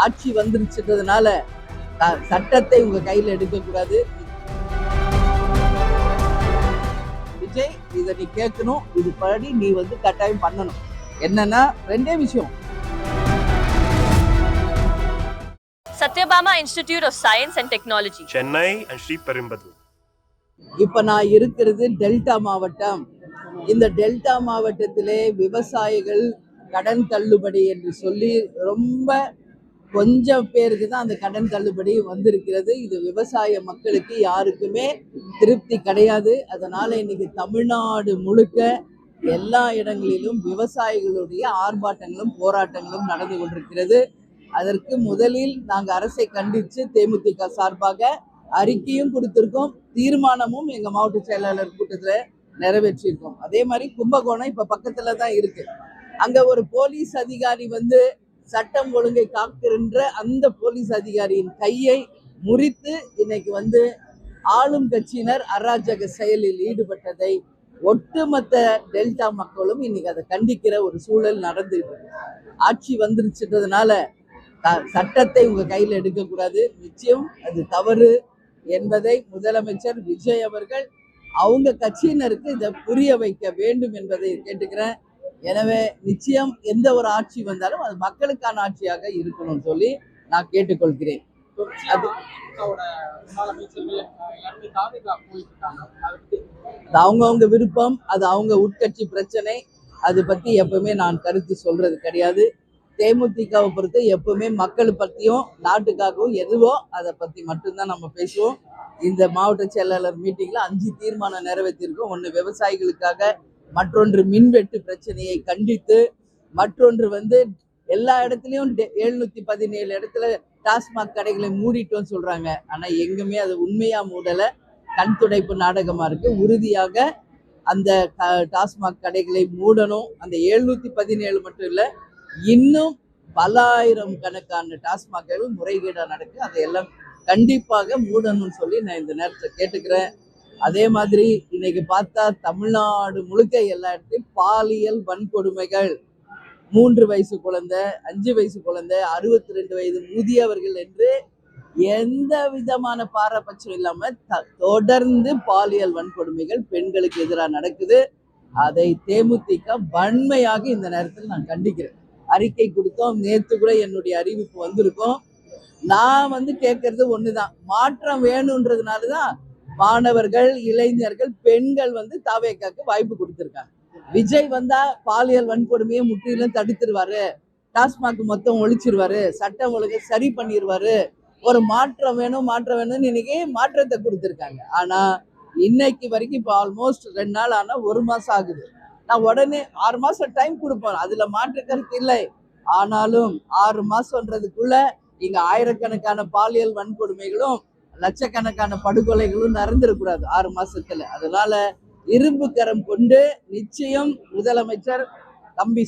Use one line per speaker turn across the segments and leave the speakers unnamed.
ஆட்சி வந்துருச்சுன்றதுனால சட்டத்தை உங்க கையில எடுக்கக்கூடாது. விஜய், இதை நீ கேட்கணும், இது படி நீ கட்டாயம் பண்ணணும். என்னன்னா ரெண்டே விஷயம்.
Satyabama Institute of Science and Technology,
Chennai and Sri Perumbudur.
இப்ப நான் இருக்கிறது டெல்டா மாவட்டம். இந்த டெல்டா மாவட்டத்திலே விவசாயிகள் கடன் தள்ளுபடி என்று சொல்லி ரொம்ப கொஞ்சம் பேருக்கு தான் அந்த கடன் தள்ளுபடி வந்திருக்கிறது. இது விவசாய மக்களுக்கு யாருக்குமே திருப்தி கிடையாது. அதனால இன்னைக்கு தமிழ்நாடு முழுக்க எல்லா இடங்களிலும் விவசாயிகளுடைய ஆர்ப்பாட்டங்களும் போராட்டங்களும் நடந்து கொண்டிருக்கிறது. அதற்கு முதலில் நாங்கள் அரசை கண்டித்து தேமுதிக சார்பாக அறிக்கையும் கொடுத்திருக்கோம், தீர்மானமும் எங்க மாவட்ட செயலாளர் கூட்டத்தில் நிறைவேற்றியிருக்கோம். அதே மாதிரி கும்பகோணம் இப்ப பக்கத்துல தான் இருக்கு. அங்க ஒரு போலீஸ் அதிகாரி சட்டம் ஒழுங்கை காக்கின்ற அந்த போலீஸ் அதிகாரியின் கையை முறித்து இன்னைக்கு ஆளும் கட்சியினர் அராஜக செயலில் ஈடுபட்டதை ஒட்டுமொத்த டெல்டா மக்களும் இன்னைக்கு அதை கண்டிக்கிற ஒரு சூழல் நடந்துட்டு இருக்கு. ஆட்சி வந்துருச்சுன்றதுனால சட்டத்தை உங்க கையில எடுக்கக்கூடாது. நிச்சயம் அது தவறு என்பதை முதலமைச்சர் விஜய் அவர்கள் அவங்க கட்சியினருக்கு இதை புரிய வைக்க வேண்டும் என்பதை கேட்டுக்கிறேன். எனவே நிச்சயம் எந்த ஒரு ஆட்சி வந்தாலும் அது மக்களுக்கான ஆட்சியாக இருக்கணும்னு சொல்லி நான் கேட்டுக்கொள்கிறேன். அவங்கவுங்க விருப்பம், அது அவங்க உட்கட்சி பிரச்சனை. அதை பத்தி எப்பவுமே நான் கருத்து சொல்றது கிடையாது. தேமுதிகவை பொறுத்து எப்பவுமே மக்கள் பற்றியும் நாட்டுக்காகவும் எதுவோ அதை பற்றி மட்டும்தான் நம்ம பேசுவோம். இந்த மாவட்ட செயலாளர் மீட்டிங்கில் 5 தீர்மானம் நிறைவேற்றிருக்கோம். ஒன்று விவசாயிகளுக்காக, மற்றொன்று மின்வெட்டு பிரச்சனையை கண்டித்து, மற்றொன்று எல்லா இடத்துலையும் 717 இடத்துல டாஸ்மாக் கடைகளை மூடிட்டோன்னு சொல்கிறாங்க. ஆனால் எங்குமே அது உண்மையாக மூடலை, கண் துடைப்பு நாடகமாக இருக்குது. உறுதியாக அந்த டாஸ்மாக் கடைகளை மூடணும். அந்த 717 மட்டும் இல்லை, இன்னும் பல ஆயிரம் கணக்கான டாஸ்மாக்கள் முறைகேடா நடக்கு. அதையெல்லாம் கண்டிப்பாக மூடணும்னு சொல்லி நான் இந்த நேரத்தில் கேட்டுக்கிறேன். அதே மாதிரி இன்னைக்கு பார்த்தா தமிழ்நாடு முழுக்க எல்லா இடத்துலையும் பாலியல் வன்கொடுமைகள், 3 வயசு குழந்தை, 5 வயசு குழந்தை, 62 வயது முதியவர்கள் என்று எந்த விதமான பாரபட்சம் இல்லாம தொடர்ந்து பாலியல் வன்கொடுமைகள் பெண்களுக்கு எதிராக நடக்குது. அதை தேமுதிக வன்மையாக இந்த நேரத்தில் நான் கண்டிக்கிறேன். அறிக்கை கொடுத்தோம். நேற்று கூட என்னுடைய அறிவிப்பு வந்திருக்கோம். நான் கேட்கறது ஒண்ணுதான், மாற்றம் வேணும்ன்றதுனாலதான் மாணவர்கள், இளைஞர்கள், பெண்கள் தாவேக்காக்கு வாய்ப்பு கொடுத்திருக்காங்க. விஜய் வந்தா பாலியல் வன்கொடுமையை முற்றிலும் தடுத்துருவாரு, டாஸ்மாக் மொத்தம் ஒழிச்சிருவாரு, சட்டம் ஒழுங்கை சரி பண்ணிடுவாரு, ஒரு மாற்றம் வேணும்னு இன்னைக்கு மாற்றத்தை கொடுத்திருக்காங்க. ஆனா இன்னைக்கு வரைக்கும் இப்போ ஆல்மோஸ்ட் 2 நாள் ஆனா 1 மாசம் ஆகுது. நான் உடனே 6 மாசம் டைம் கொடுப்பேன், அதுல மாற்று கருத்து இல்லை. ஆனாலும் 6 மாசம்ன்றதுக்குள்ள இங்க ஆயிரக்கணக்கான பாலியல் வன்கொடுமைகளும் லட்சக்கணக்கான படுகொலைகளும் நடந்துடக்கூடாது 6 மாசத்துல. அதனால இரும்பு கரம் கொண்டு நிச்சயம் முதலமைச்சர் தம்பி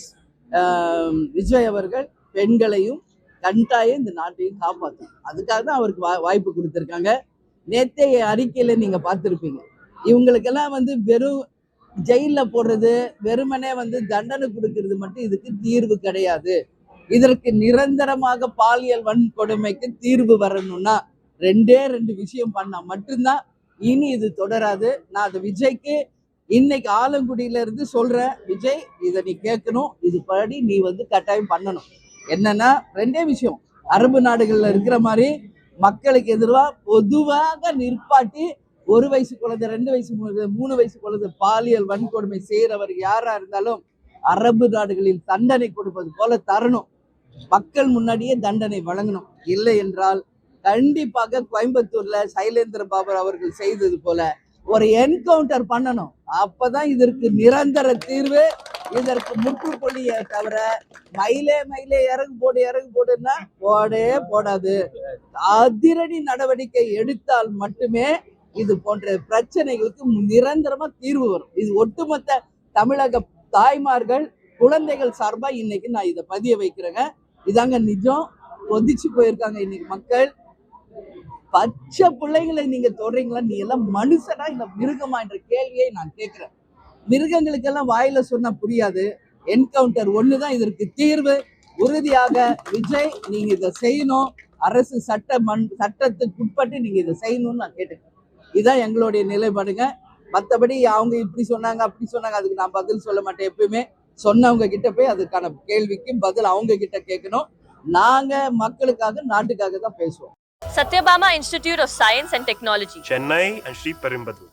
விஜய் அவர்கள் பெண்களையும் கண்டாயம் இந்த நாட்டையும் காப்பாற்றும். அதுக்காக தான் அவருக்கு வாய்ப்பு கொடுத்துருக்காங்க. நேற்றைய அறிக்கையில நீங்க பார்த்துருப்பீங்க, இவங்களுக்கெல்லாம் வெறும் ஜெயில போடுறது, வெறுமனே தண்டனை கொடுக்கறது மட்டும் இதுக்கு தீர்வு கிடையாது. இதற்கு நிரந்தரமாக பாலியல் வன்கொடுமைக்கு தீர்வு வரணும்னா 2 விஷயம் பண்ணா மட்டும்தான் இனி இது தொடராது. நான் அது விஜய்க்கு இன்னைக்கு ஆலங்குடியில இருந்து சொல்றேன், விஜய் இதை நீ கேட்கணும், இது படி நீ கட்டாயம் பண்ணணும். என்னன்னா 2 விஷயம். அரபு நாடுகள்ல இருக்கிற மாதிரி மக்களுக்கு எதிராக பொதுவாக நிற்பாட்டி 1 வயசு குழந்தை, 2 வயசு, 3 வயசு குழந்தை பாலியல் வன்கொடுமை செய்யறவர் யாரா இருந்தாலும் அரபு நாடுகளில் தண்டனை கொடுப்பது போல தரணும். மக்கள் முன்னாடியே தண்டனை வழங்கணும். இல்லை என்றால் கண்டிப்பாக கோயம்புத்தூர்ல சைலேந்திர பாபு அவர்கள் செய்தது போல ஒரு என்கவுண்டர் பண்ணணும். அப்பதான் இதற்கு நிரந்தர தீர்வு. இதற்கு முற்றுப்புள்ளியை தவிர மயிலே இறகு போடுன்னா போடாது. அதிரடி நடவடிக்கை எடுத்தால் மட்டுமே இது போன்ற பிரச்சனைகளுக்கு நிரந்தரமா தீர்வு வரும். இது ஒட்டுமொத்த தமிழக தாய்மார்கள், குழந்தைகள் சார்பா இன்னைக்கு நான் இதை பதிய வைக்கிறேங்க. இதாங்க நிஜம். கொதிச்சு போயிருக்காங்க இன்னைக்கு மக்கள். பச்சை பிள்ளைங்களை நீங்க தொடறீங்களா? நீ எல்லாம் மனுஷனா இல்ல மிருகமா என்ற கேள்வியை நான் கேட்கிறேன். மிருகங்களுக்கெல்லாம் வாயில சொன்னா புரியாது. என்கவுண்டர் ஒண்ணுதான் இதற்கு தீர்வு. உறுதியாக விஜய் நீங்க இதை செய்யணும், அரசு சட்டத்துக்கு உட்பட்டு நீங்க இதை செய்யணும்னு நான் கேட்டுக்கிறேன். இதுதான் எங்களுடைய நிலைப்பாடுங்க. மற்றபடி அவங்க இப்படி சொன்னாங்க அப்படி சொன்னாங்க அதுக்கு நான் பதில் சொல்ல மாட்டேன். எப்பயுமே சொன்னவங்க கிட்ட போய் அதுக்கான கேள்விக்கு பதில் அவங்க கிட்ட கேட்கணும். நாங்க மக்களுக்காக நாட்டுக்காக தான் பேசுவோம்.
Satyabama Institute of Science and Technology.
Chennai and Sri Perumbudur.